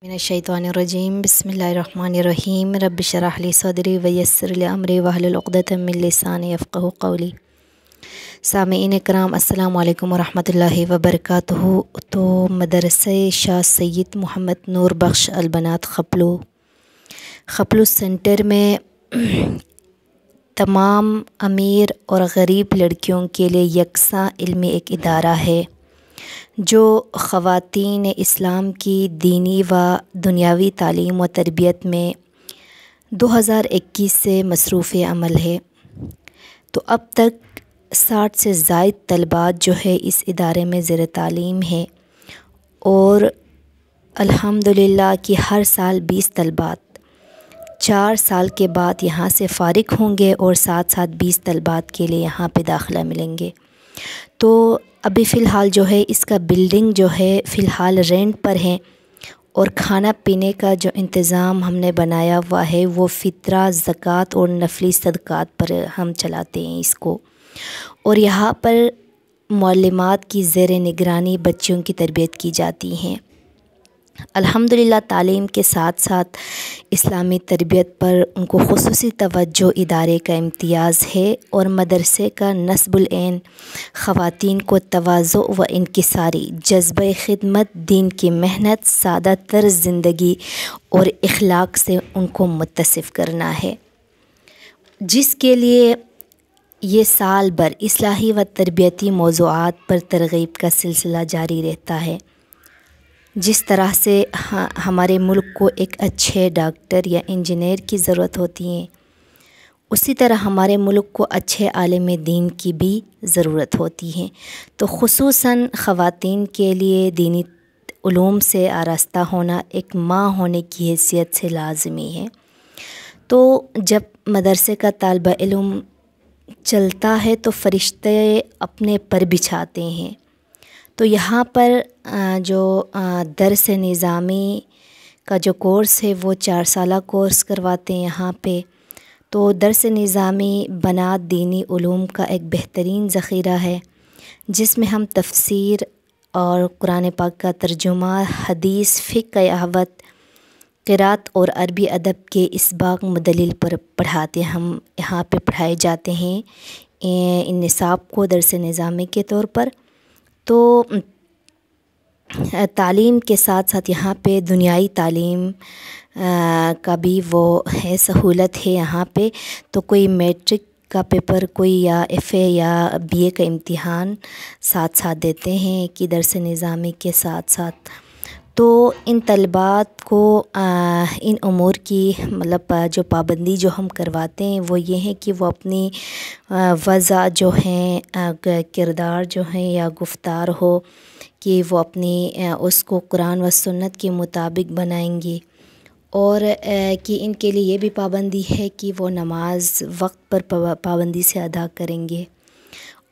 मिनश्शैतानिर्रजीम बिस्मिल्लाहिर्रहमानिर्रहीम रब्बि शरह ली सदरी वयस्सिर ली अमरी वहलुल उक़दतम मिन लिसानी यफ़क़हू क़ौली। सामीईन किराम अस्सलामु अलैकुम वरहमतुल्लाहि वबरकातुहू। तो मदरसे शाह सैयद मोहम्मद नूर बख्श अलबनात खपलू सेंटर में तमाम अमीर और ग़रीब लड़कियों के लिए यकसा इल्मी एक इदारा है जो ख़वातीन इस्लाम की दीनी व दुनियावी तालीम व तरबियत में 2021 से मसरूफ़ अमल है। तो अब तक 60 से ज़ायद तलबात जो है इस इदारे में ज़ेर तालीम है और अल्हम्दुलिल्लाह कि हर साल 20 तलबात 4 साल के बाद यहाँ से फ़ारिग होंगे और साथ साथ 20 तलबात के लिए यहाँ पे दाखिला मिलेंगे। तो अभी फ़िलहाल जो है इसका बिल्डिंग जो है फ़िलहाल रेंट पर है और खाना पीने का जो इंतज़ाम हमने बनाया हुआ है वो फ़ितरा, ज़कात और नफली सदक़ात पर हम चलाते हैं इसको। और यहाँ पर मुअल्लिमात की ज़ेर निगरानी बच्चियों की तरबियत की जाती हैं। अल्हम्दुलिल्लाह तालीम के साथ साथ इस्लामी तरबियत पर उनको ख़ुसूसी तवज्जो इदारे का इम्तियाज़ है और मदरसे का नस्बुल ऐन ख़वातीन को तवाज़ु व इनकिसारी जज़्बे ख़िदमत, दीन की मेहनत, सादा तर्ज़ ज़िंदगी और इख़लाक़ से उनको मुत्तसिफ़ करना है, जिसके लिए ये साल भर इस्लाही व तरबियती मौज़ूआत पर तरग़ीब का सिलसिला जारी रहता है। जिस तरह से हमारे मुल्क को एक अच्छे डॉक्टर या इंजीनियर की ज़रूरत होती है, उसी तरह हमारे मुल्क को अच्छे आलिम दीन की भी ज़रूरत होती है। तो ख़ुसूसन ख़वातीन के लिए दीनी उलूम से आरास्ता होना एक माँ होने की हैसियत से लाज़मी है। तो जब मदरसे का तालिब इल्म चलता है तो फ़रिश्ते अपने पर बिछाते हैं। तो यहाँ पर जो दर्स निज़ामी का जो कोर्स है वो 4 साला कोर्स करवाते हैं यहाँ पे। तो दर्स निज़ामी बनात दीनी उलूम का एक बेहतरीन ज़ख़ीरा है जिसमें हम तफ़सीर और कुरान पाक का तर्जुमा, हदीस, फ़िक़्ह, अहवत, क़िरात और अरबी अदब के इसबाक़ मुदल्लिल पर पढ़ाते हम यहाँ पे पढ़ाए जाते हैं इन निसाब को दर्स निज़ामी के तौर पर। तो तालीम के साथ साथ यहाँ पे दुनियाई तालीम का भी वो है, सहूलत है यहाँ पे। तो कोई मैट्रिक का पेपर कोई या एफ़ए या बीए का इम्तिहान साथ साथ देते हैं कि दर्स निज़ामी के साथ साथ। तो इन तलबात को इन उमूर की मतलब जो पाबंदी जो हम करवाते हैं वो ये है कि वो अपनी वज़ा जो हैं किरदार जो हैं या गुफ्तार हो कि वो अपनी उसको कुरान व सुन्नत के मुताबिक बनाएंगे और कि इनके लिए ये भी पाबंदी है कि वो नमाज़ वक्त पर पाबंदी से अदा करेंगे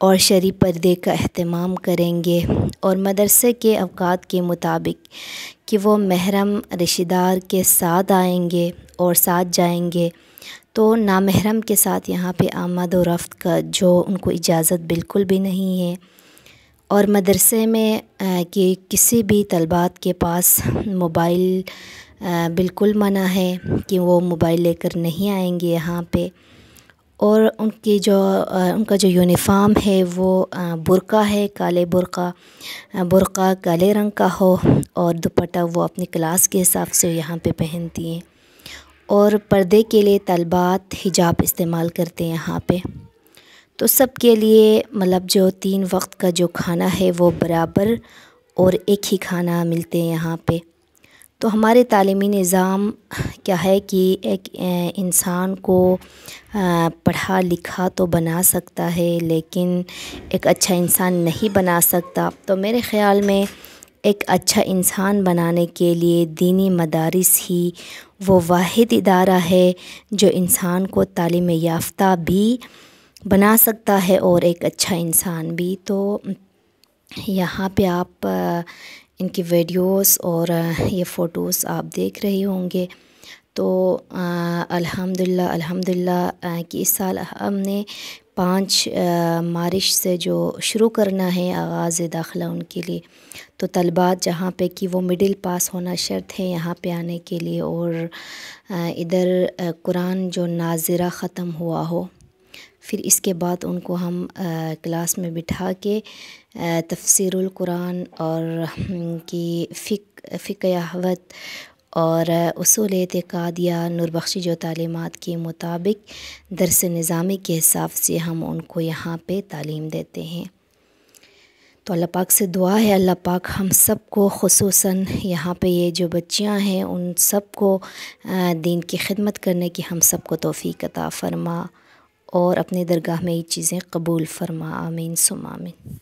और शरई पर्दे का एहतमाम करेंगे और मदरसे के अवकात के मुताबिक कि वो महरम रिश्तेदार के साथ आएंगे और साथ जाएंगे। तो नामहरम के साथ यहाँ पे आमद व रफ़्त का जो उनको इजाज़त बिल्कुल भी नहीं है। और मदरसे में कि किसी भी तलबात के पास मोबाइल बिल्कुल मना है कि वो मोबाइल लेकर नहीं आएंगे यहाँ पे। और उनका जो यूनिफ़ॉर्म है वो बुर्का है, काले बुर्का काले रंग का हो और दुपट्टा वो अपनी क्लास के हिसाब से यहाँ पे पहनती हैं। और पर्दे के लिए तलबात हिजाब इस्तेमाल करते हैं यहाँ पे। तो सब के लिए मतलब जो 3 वक्त का जो खाना है वो बराबर और एक ही खाना मिलते हैं यहाँ पे। तो हमारे तालीमी निज़ाम क्या है कि एक इंसान को पढ़ा लिखा तो बना सकता है लेकिन एक अच्छा इंसान नहीं बना सकता। तो मेरे ख़्याल में एक अच्छा इंसान बनाने के लिए दीनी मदारिस ही वो वाहिद इदारा है जो इंसान को तालीम याफ्ता भी बना सकता है और एक अच्छा इंसान भी। तो यहाँ पे आप इनकी वीडियोस और ये फ़ोटोज़ आप देख रहे होंगे। तो अल्हम्दुलिल्लाह कि इस साल हमने 5 مارچ سے جو شروع کرنا ہے آغاز داخلہ ان کے لیے، تو طلبات جہاں پہ کہ وہ مڈل پاس ہونا شرط ہے یہاں پہ آنے کے لیے، اور ادھر قرآن جو ناظرہ ختم ہوا ہو، پھر اس کے بعد ان کو ہم کلاس میں بٹھا کے تفسیر القرآن اور کی فقہ احوت اور اصول اعتقاد یا نور بخشی جو تعلیمات کے مطابق درس نظامی کے حساب سے ہم ان کو یہاں پہ تعلیم دیتے ہیں۔ تو اللہ پاک سے دعا ہے اللہ پاک ہم سب کو، خصوصاً یہاں پہ یہ جو بچیاں ہیں ان سب کو دین کی خدمت کرنے کی ہم سب کو توفیق عطا فرما، اور اپنے درگاہ میں یہ چیزیں قبول فرما، آمین ثم آمین۔